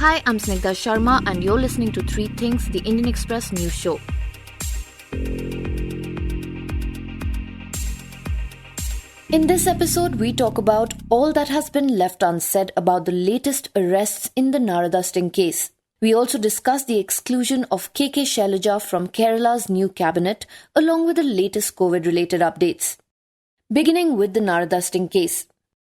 Hi, I'm Snigdha Sharma, and you're listening to Three Things, the Indian Express news show. In this episode, we talk about all that has been left unsaid about the latest arrests in the Narada sting case. We also discuss the exclusion of KK Shailaja from Kerala's new cabinet, along with the latest COVID-related updates. Beginning with the Narada sting case.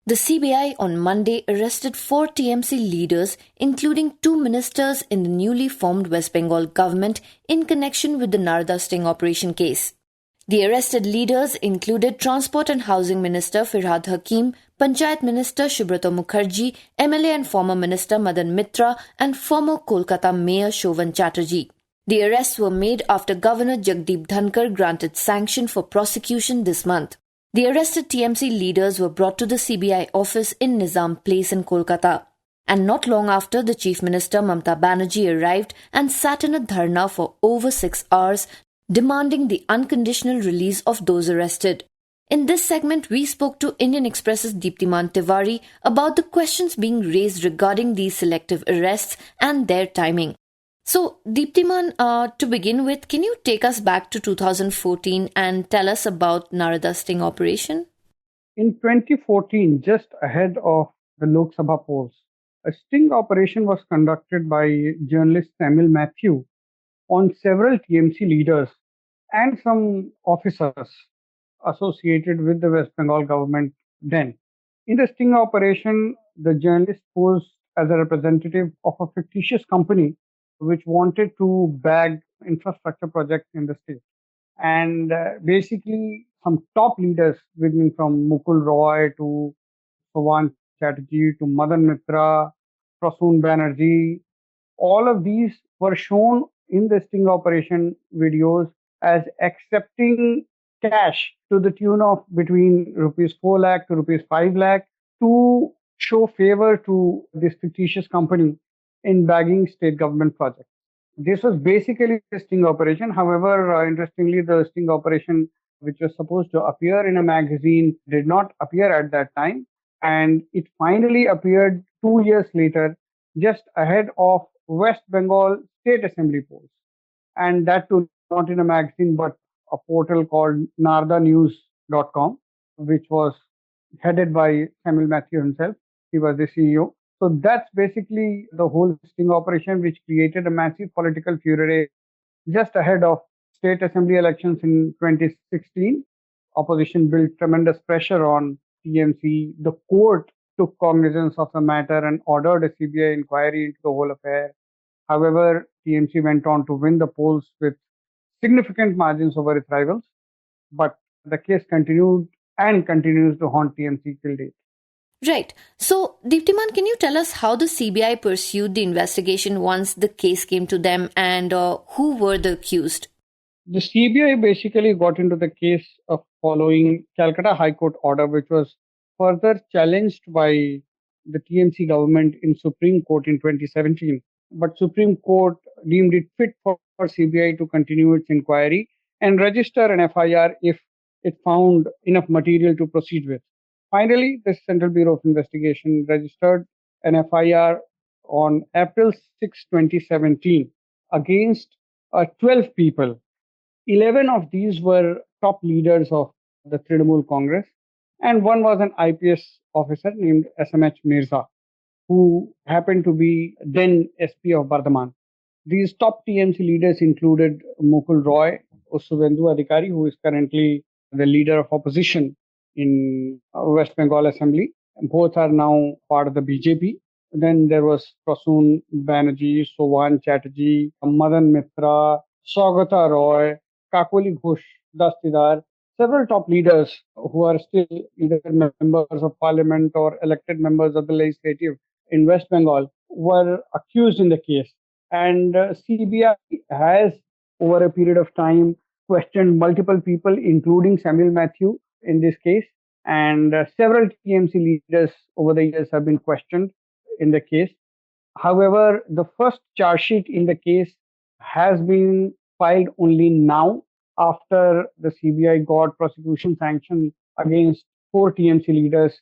The CBI on Monday arrested 4 TMC leaders, including 2 ministers in the newly formed West Bengal government in connection with the Narada sting operation case. The arrested leaders included Transport and Housing Minister Firhad Hakim, Panchayat Minister Subrata Mukherjee, MLA and former Minister Madan Mitra, and former Kolkata Mayor Shovan Chatterjee. The arrests were made after Governor Jagdeep Dhankar granted sanction for prosecution this month. The arrested TMC leaders were brought to the CBI office in Nizam Place in Kolkata. And not long after, the Chief Minister Mamata Banerjee arrived and sat in a dharna for over 6 hours, demanding the unconditional release of those arrested. In this segment, we spoke to Indian Express's Deeptiman Tiwary about the questions being raised regarding these selective arrests and their timing. So, Deeptiman, to begin with, can you take us back to 2014 and tell us about Narada sting operation? In 2014, just ahead of the Lok Sabha polls, a sting operation was conducted by journalist Samuel Matthew on several TMC leaders and some officers associated with the West Bengal government then. In the sting operation, the journalist posed as a representative of a fictitious company which wanted to bag infrastructure projects in the state. And basically, some top leaders, beginning from Mukul Roy to Pawan Chatterjee to Madan Mitra, Prasoon Banerjee, all of these were shown in the sting operation videos as accepting cash to the tune of between rupees 4 lakh to rupees 5 lakh to show favor to this fictitious company in bagging state government projects. This was basically a sting operation. However, interestingly, the sting operation, which was supposed to appear in a magazine, did not appear at that time. And it finally appeared 2 years later, just ahead of West Bengal State Assembly polls. And that too, not in a magazine, but a portal called naradanews.com, which was headed by Samuel Matthew himself. He was the CEO. So that's basically the whole sting operation, which created a massive political furore just ahead of state assembly elections in 2016. Opposition built tremendous pressure on TMC. The court took cognizance of the matter and ordered a CBI inquiry into the whole affair. However, TMC went on to win the polls with significant margins over its rivals. But the case continued and continues to haunt TMC till date. Right. So, Deeptiman, can you tell us how the CBI pursued the investigation once the case came to them and who were the accused? The CBI basically got into the case of following Calcutta High Court order, which was further challenged by the TMC government in Supreme Court in 2017. But Supreme Court deemed it fit for CBI to continue its inquiry and register an FIR if it found enough material to proceed with. Finally, the Central Bureau of Investigation registered an FIR on April 6, 2017 against 12 people. 11 of these were top leaders of the Trinamool Congress, and one was an IPS officer named SMH Mirza, who happened to be then SP of Bardhaman. These top TMC leaders included Mukul Roy, Suvendu Adhikari, who is currently the leader of opposition in West Bengal Assembly. Both are now part of the BJP. Then there was Prasoon Banerjee, Sowan Chatterjee, Madan Mitra, Saugata Roy, Kakoli Ghosh Dastidar, several top leaders who are still either members of parliament or elected members of the legislative in West Bengal were accused in the case. And CBI has, over a period of time, questioned multiple people, including Samuel Matthew in this case. And several TMC leaders over the years have been questioned in the case. However, the first charge sheet in the case has been filed only now after the CBI got prosecution sanction against 4 TMC leaders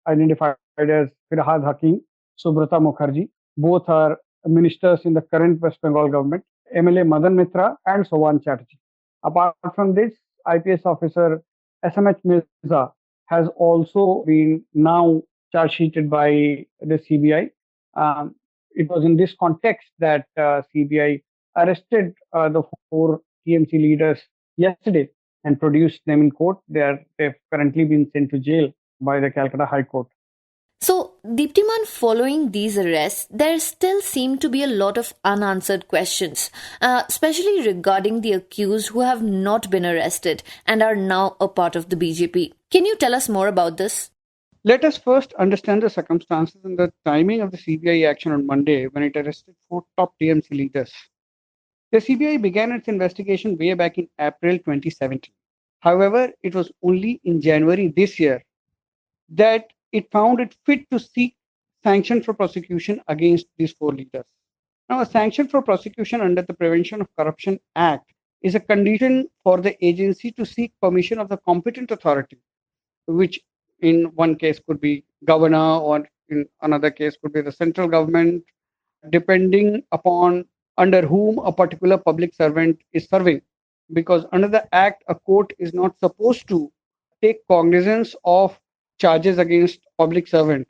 identified as Firhad Hakim, Subrata Mukherjee. Both are ministers in the current West Bengal government, MLA Madan Mitra and Sowan Chatterjee. Apart from this, IPS officer SMH Mirza has also been now charge sheeted by the CBI. Um, it was in this context that CBI arrested the four TMC leaders yesterday and produced them in court. They've currently been sent to jail by the Calcutta High Court. So, Deeptiman, following these arrests, there still seem to be a lot of unanswered questions, especially regarding the accused who have not been arrested and are now a part of the BJP. Can you tell us more about this? Let us first understand the circumstances and the timing of the CBI action on Monday when it arrested four top TMC leaders. The CBI began its investigation way back in April 2017. However, it was only in January this year that it found it fit to seek sanction for prosecution against these four leaders. Now, a sanction for prosecution under the Prevention of Corruption Act is a condition for the agency to seek permission of the competent authority, which in one case could be governor or in another case could be the central government, depending upon under whom a particular public servant is serving. Because under the act, a court is not supposed to take cognizance of charges against public servant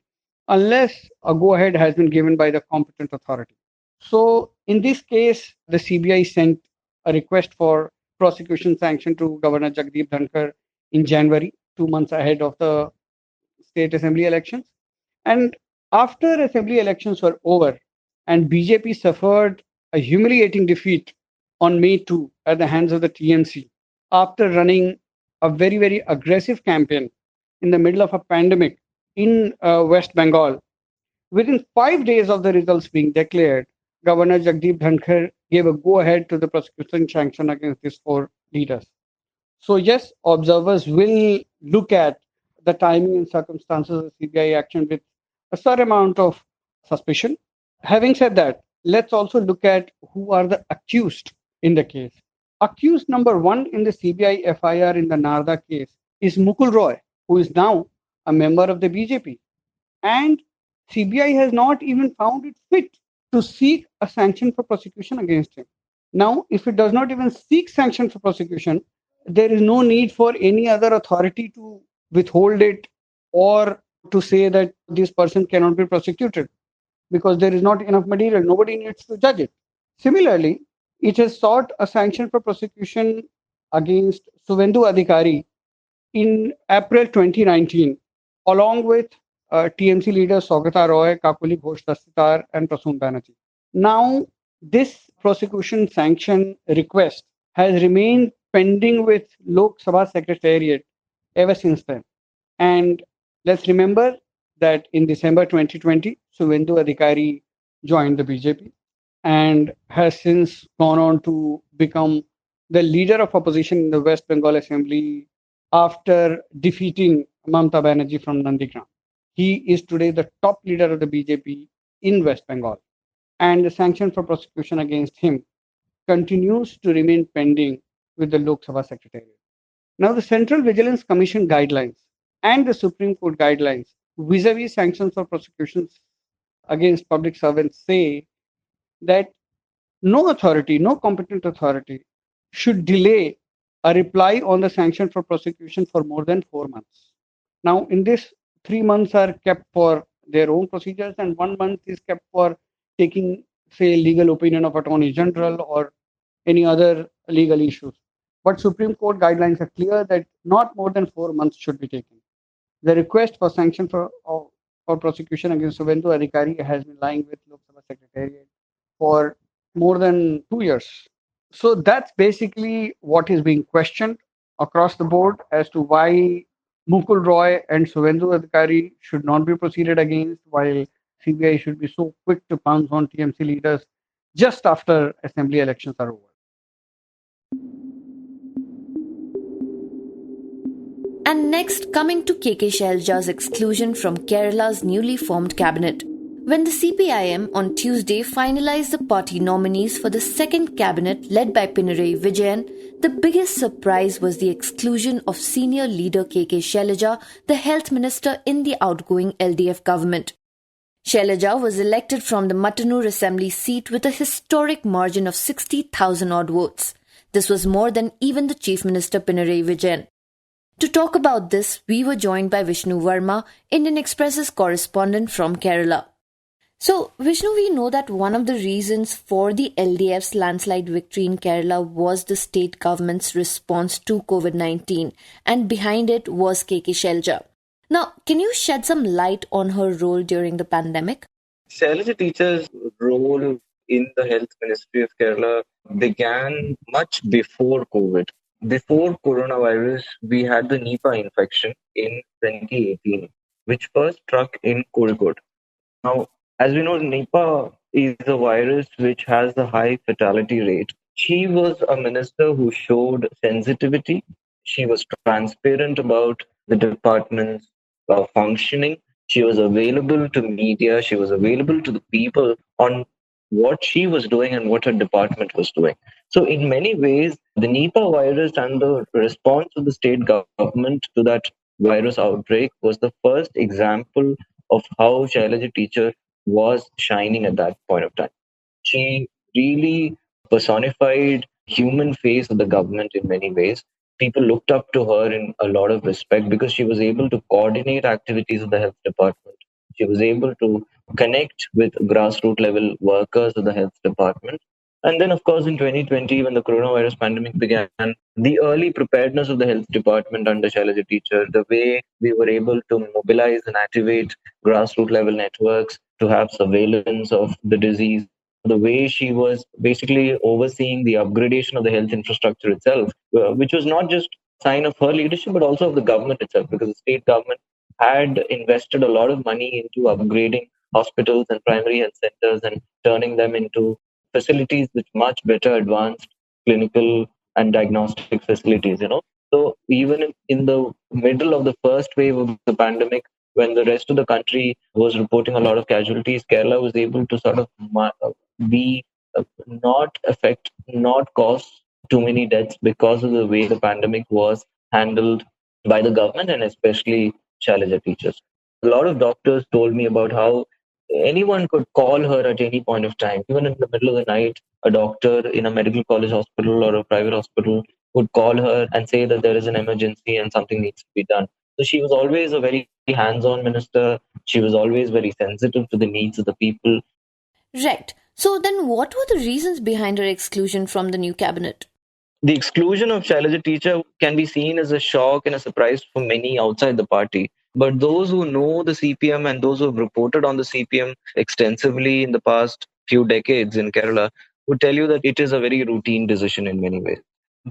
unless a go ahead has been given by the competent authority. So in this case, the CBI sent a request for prosecution sanction to Governor Jagdeep Dhankar in January, 2 months ahead of the state assembly elections. And after assembly elections were over and BJP suffered a humiliating defeat on May 2 at the hands of the TMC, after running a very, very aggressive campaign in the middle of a pandemic in West Bengal, within 5 days of the results being declared, Governor Jagdeep Dhankar gave a go ahead to the prosecution sanction against these four leaders. So, yes, observers will look at the timing and circumstances of CBI action with a certain amount of suspicion. Having said that, let's also look at who are the accused in the case. Accused number one in the CBI FIR in the Narada case is Mukul Roy, who is now a member of the BJP. And CBI has not even found it fit to seek a sanction for prosecution against him. Now, if it does not even seek sanction for prosecution, there is no need for any other authority to withhold it or to say that this person cannot be prosecuted because there is not enough material. Nobody needs to judge it. Similarly, it has sought a sanction for prosecution against Suvendu Adhikari in April 2019, along with TMC leaders Saugata Roy, Kakuli Ghosh Dastitar, and Prasoon Banerjee. Now, this prosecution sanction request has remained pending with Lok Sabha Secretariat ever since then. And let's remember that in December 2020, Suvendu Adhikari joined the BJP and has since gone on to become the leader of opposition in the West Bengal Assembly after defeating Mamata Banerjee from Nandigram. He is today the top leader of the BJP in West Bengal, and the sanction for prosecution against him continues to remain pending with the Lok Sabha Secretariat. Now, the Central Vigilance Commission guidelines and the Supreme Court guidelines vis-a-vis sanctions for prosecutions against public servants say that no authority, no competent authority should delay a reply on the sanction for prosecution for more than 4 months. Now, in this, 3 months are kept for their own procedures, and 1 month is kept for taking, say, legal opinion of Attorney General or any other legal issues. But Supreme Court guidelines are clear that not more than 4 months should be taken. The request for sanction for prosecution against Suvendu Adhikari has been lying with Lok Sabha Secretariat for more than 2 years. So that's basically what is being questioned across the board as to why Mukul Roy and Suvendu Adhikari should not be proceeded against, while CBI should be so quick to pounce on TMC leaders just after assembly elections are over. And next, coming to KK Shailaja's exclusion from Kerala's newly formed cabinet. When the CPIM on Tuesday finalized the party nominees for the second cabinet led by Pinarayi Vijayan, the biggest surprise was the exclusion of senior leader KK Shailaja, the health minister in the outgoing LDF government. Shailaja was elected from the Mattanur Assembly seat with a historic margin of 60,000 odd votes. This was more than even the Chief Minister Pinarayi Vijayan. To talk about this, we were joined by Vishnu Varma, Indian Express's correspondent from Kerala. So, Vishnu, we know that one of the reasons for the LDF's landslide victory in Kerala was the state government's response to COVID 19, and behind it was KK Shailaja. Now, can you shed some light on her role during the pandemic? Shailaja teacher's role in the health ministry of Kerala began much before COVID. Before coronavirus, we had the Nipah infection in 2018, which first struck in Kozhikode. Now, as we know, Nipah is a virus which has a high fatality rate. She was a minister who showed sensitivity. She was transparent about the department's functioning. She was available to media. She was available to the people on what she was doing and what her department was doing. So, in many ways, the Nipah virus and the response of the state government to that virus outbreak was the first example of how Shailaja teacher was shining at that point of time. She really personified human face of the government in many ways. People looked up to her in a lot of respect because she was able to coordinate activities of the health department. She was able to connect with grassroots level workers of the health department. And then, of course, in 2020, when the coronavirus pandemic began, the early preparedness of the health department under Shailaja teacher, the way we were able to mobilize and activate grassroots level networks to have surveillance of the disease, the way she was basically overseeing the upgradation of the health infrastructure itself, which was not just a sign of her leadership, but also of the government itself, because the state government had invested a lot of money into upgrading hospitals and primary health centers and turning them into facilities with much better advanced clinical and diagnostic facilities, So even in the middle of the first wave of the pandemic, when the rest of the country was reporting a lot of casualties, Kerala was able to sort of be not affect, not cause too many deaths because of the way the pandemic was handled by the government and especially Shailaja teachers. A lot of doctors told me about how anyone could call her at any point of time, even in the middle of the night. A doctor in a medical college hospital or a private hospital would call her and say that there is an emergency and something needs to be done. So she was always a very hands on minister. She was always very sensitive to the needs of the people. Right. So then what were the reasons behind her exclusion from the new cabinet? The exclusion of Shailaja teacher can be seen as a shock and a surprise for many outside the party. But those who know the CPM and those who have reported on the CPM extensively in the past few decades in Kerala would tell you that it is a very routine decision in many ways.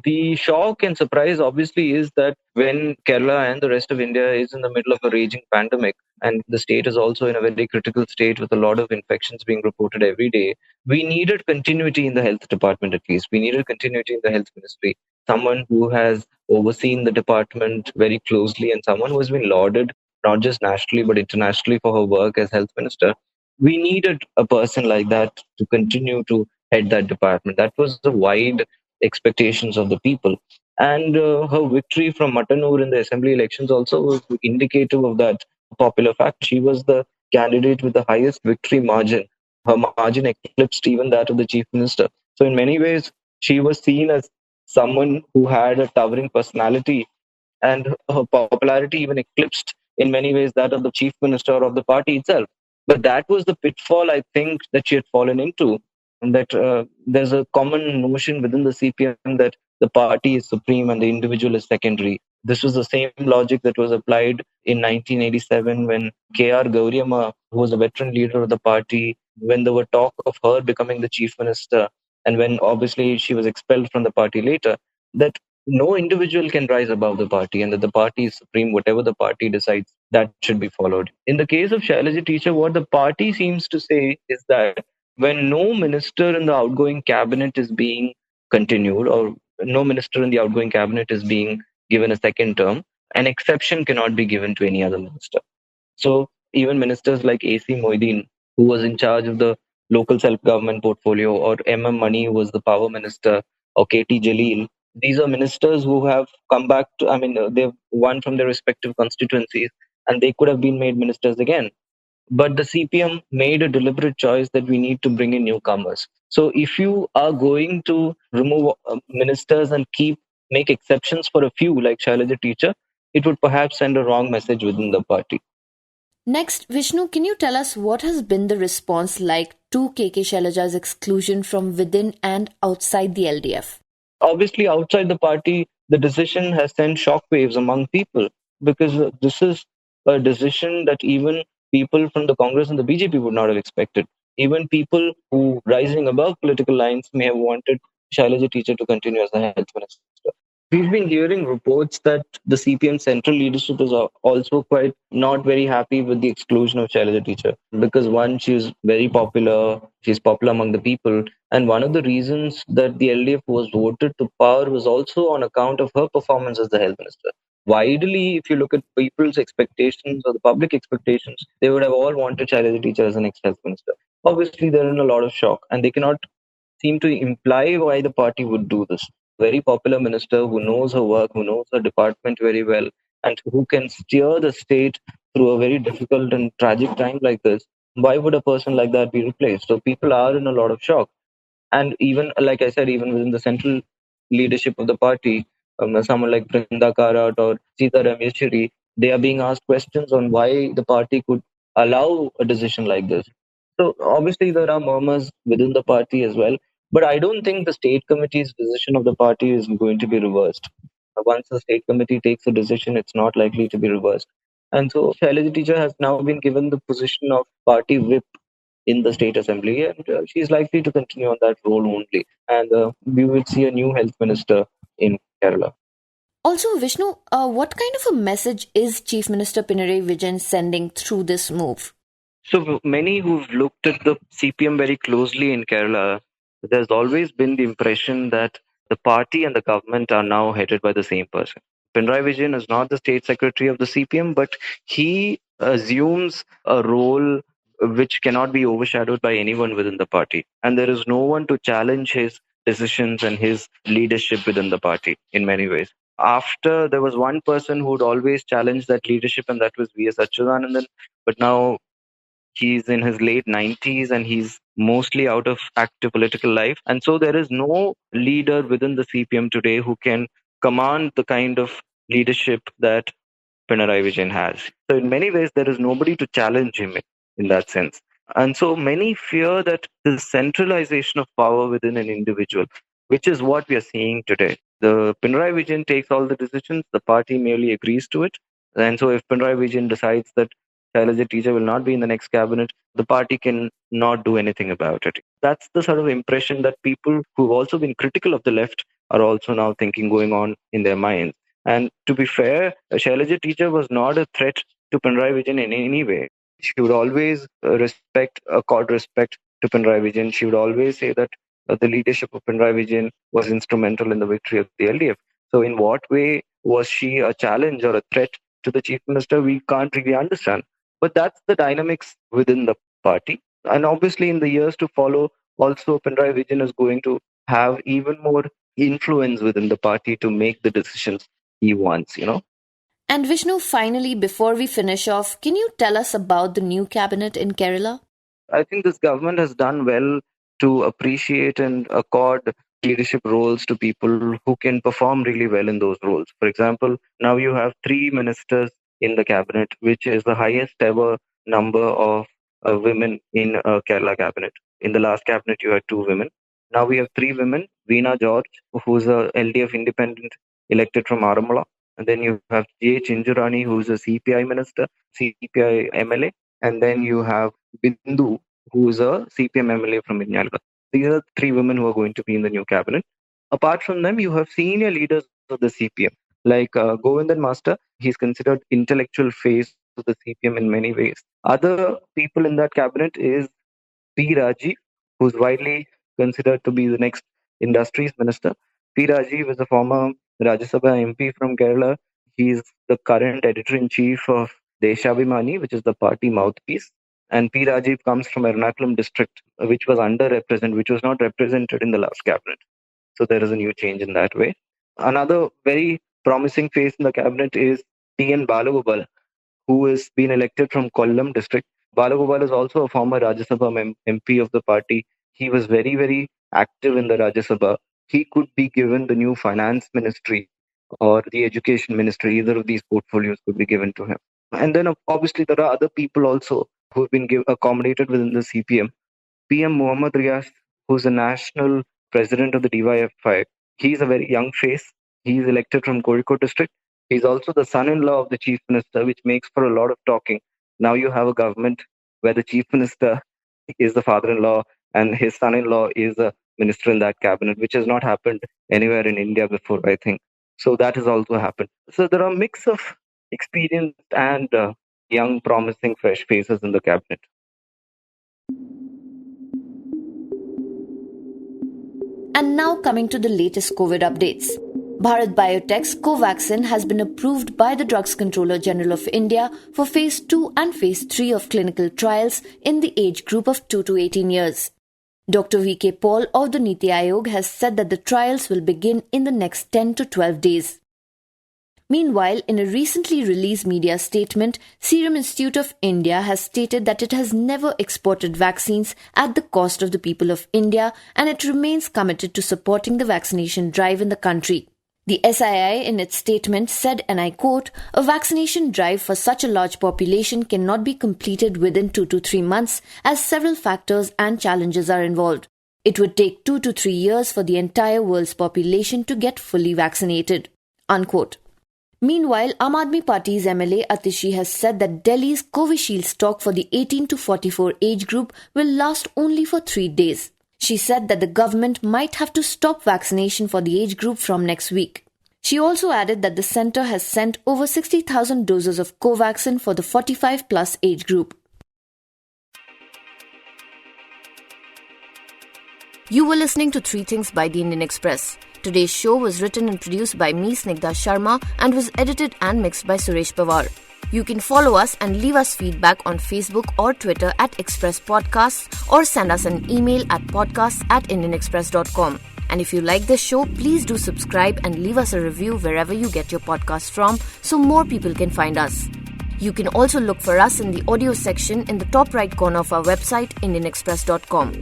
The shock and surprise obviously is that when Kerala and the rest of India is in the middle of a raging pandemic and the state is also in a very critical state with a lot of infections being reported every day, we needed continuity in the health department at least. We needed continuity in the health ministry. Someone who has overseen the department very closely and someone who has been lauded not just nationally but internationally for her work as health minister. We needed a person like that to continue to head that department. That was the wide expectations of the people. And her victory from Mattanur in the assembly elections also was indicative of that popular fact. She was the candidate with the highest victory margin. Her margin eclipsed even that of the chief minister. So, in many ways, she was seen as someone who had a towering personality, and her popularity even eclipsed in many ways that of the chief minister of the party itself. But that was the pitfall I think that she had fallen into, and that there's a common notion within the CPM that the party is supreme and the individual is secondary. This was the same logic that was applied in 1987 when K.R. Gauriamma, who was a veteran leader of the party, when there were talk of her becoming the chief minister, and when obviously she was expelled from the party later, that no individual can rise above the party and that the party is supreme. Whatever the party decides, that should be followed. In the case of Shailaja teacher, what the party seems to say is that when no minister in the outgoing cabinet is being continued or no minister in the outgoing cabinet is being given a second term, an exception cannot be given to any other minister. So even ministers like AC Moideen, who was in charge of the local self-government portfolio, or MM Mani, who was the power minister, or KT Jalil, these are ministers who have come back to, they've won from their respective constituencies and they could have been made ministers again. But the CPM made a deliberate choice that we need to bring in newcomers. So if you are going to remove ministers and make exceptions for a few, like Shailaja teacher, it would perhaps send a wrong message within the party. Next, Vishnu, can you tell us what has been the response like to KK Shailaja's exclusion from within and outside the LDF? Obviously, outside the party, the decision has sent shockwaves among people, because this is a decision that even people from the Congress and the BJP would not have expected. Even people who, rising above political lines, may have wanted Shailaja teacher to continue as the health minister. We've been hearing reports that the CPM central leadership is also quite not very happy with the exclusion of Shailaja teacher, because one, she's very popular, she's popular among the people, and one of the reasons that the LDF was voted to power was also on account of her performance as the health minister. Widely, if you look at people's expectations or the public expectations, they would have all wanted Shailaja teacher as the next health minister. Obviously, they're in a lot of shock, and they cannot seem to imply why the party would do this. Very popular minister who knows her work, who knows her department very well, and who can steer the state through a very difficult and tragic time like this. Why would a person like that be replaced? So people are in a lot of shock. And even, like I said, even within the central leadership of the party, someone like Brinda Karat or Sitaram Yechuri, they are being asked questions on why the party could allow a decision like this. So obviously there are murmurs within the party as well, but I don't think the state committee's decision of the party is going to be reversed. Once the state committee takes a decision, it's not likely to be reversed. And so Shailaja teacher has now been given the position of party whip in the state assembly, and she's likely to continue on that role only. And we will see a new health minister in Kerala. Also, Vishnu, what kind of a message is Chief Minister Pinarayi Vijayan sending through this move? So many who've looked at the CPM very closely in Kerala, there's always been the impression that the party and the government are now headed by the same person. Pinarayi Vijayan is not the state secretary of the CPM, but he assumes a role which cannot be overshadowed by anyone within the party. And there is no one to challenge his decisions and his leadership within the party in many ways. After, there was one person who would always challenge that leadership, and that was V.S. Achyutanandan. But now he's in his late 90s and he's mostly out of active political life. And so there is no leader within the CPM today who can command the kind of leadership that Pinarayi Vijayan has. So in many ways, there is nobody to challenge him in that sense. And so many fear that the centralization of power within an individual, which is what we are seeing today. The Pinarayi Vijayan takes all the decisions, the party merely agrees to it. And so if Pinarayi Vijayan decides that Shailaja teacher will not be in the next cabinet, the party can not do anything about it. That's the sort of impression that people who've also been critical of the left are also now thinking going on in their minds. And to be fair, Shailaja teacher was not a threat to Pinarayi Vijayan in any way. She would always accord respect to Pinarayi Vijayan. She would always say that the leadership of Pinarayi Vijayan was instrumental in the victory of the LDF. So in what way was she a challenge or a threat to the chief minister? We can't really understand. But that's the dynamics within the party. And obviously in the years to follow, also Pinarayi Vijayan is going to have even more influence within the party to make the decisions he wants. And Vishnu, finally, before we finish off, can you tell us about the new cabinet in Kerala? I think this government has done well to appreciate and accord leadership roles to people who can perform really well in those roles. For example, now you have three ministers in the cabinet, which is the highest ever number of women in a Kerala cabinet. In the last cabinet, you had two women. Now we have three women: Veena George, who's a LDF independent elected from Aramula. And then you have J. Chinjurani, who's a CPI minister, CPI MLA. And then you have Bindu, who is a CPM MLA from Inyalga. These are three women who are going to be in the new cabinet. Apart from them, you have senior leaders of the CPM, like Govindan Master. He's considered intellectual face of the CPM in many ways. Other people in that cabinet is P. Rajiv, who's widely considered to be the next industries minister. P. Rajiv is a former Rajya Sabha MP from Kerala. He's the current editor-in-chief of Deshabhimani, which is the party mouthpiece. And P. Rajiv comes from Ernakulam district, which was underrepresented, which was not represented in the last cabinet. So there is a new change in that way. Another very promising face in the cabinet is T. N. Balagopal, who has been elected from Kollam district. Balagopal is also a former Rajya Sabha MP of the party. He was very, very active in the Rajya Sabha. He could be given the new finance ministry or the education ministry. Either of these portfolios could be given to him. And then obviously there are other people also who have been accommodated within the CPM. PM Muhammad Riyas, who's the national president of the DYFI, he's a very young face. He's elected from Kozhikode district. He's also the son-in-law of the chief minister, which makes for a lot of talking. Now you have a government where the chief minister is the father-in-law and his son-in-law is a minister in that cabinet, which has not happened anywhere in India before, I think. So that has also happened. So there are a mix of experienced and young, promising, fresh faces in the cabinet. And now coming to the latest COVID updates. Bharat Biotech's Covaxin has been approved by the Drugs Controller General of India for Phase 2 and Phase 3 of clinical trials in the age group of 2 to 18 years. Dr. V.K. Paul of the Niti Aayog has said that the trials will begin in the next 10 to 12 days. Meanwhile, in a recently released media statement, Serum Institute of India has stated that it has never exported vaccines at the cost of the people of India and it remains committed to supporting the vaccination drive in the country. The SII in its statement said, and I quote, "A vaccination drive for such a large population cannot be completed within 2 to 3 months as several factors and challenges are involved. It would take 2 to 3 years for the entire world's population to get fully vaccinated." Unquote. Meanwhile, Aam Aadmi Party's MLA Atishi has said that Delhi's Covishield stock for the 18 to 44 age group will last only for 3 days. She said that the government might have to stop vaccination for the age group from next week. She also added that the centre has sent over 60,000 doses of Covaxin for the 45 plus age group. You were listening to Three Things by the Indian Express. Today's show was written and produced by me, Snigdha Sharma, and was edited and mixed by Suresh Pawar. You can follow us and leave us feedback on Facebook or Twitter at Express Podcasts or send us an email at podcasts@indianexpress.com. And if you like this show, please do subscribe and leave us a review wherever you get your podcasts from so more people can find us. You can also look for us in the audio section in the top right corner of our website, indianexpress.com.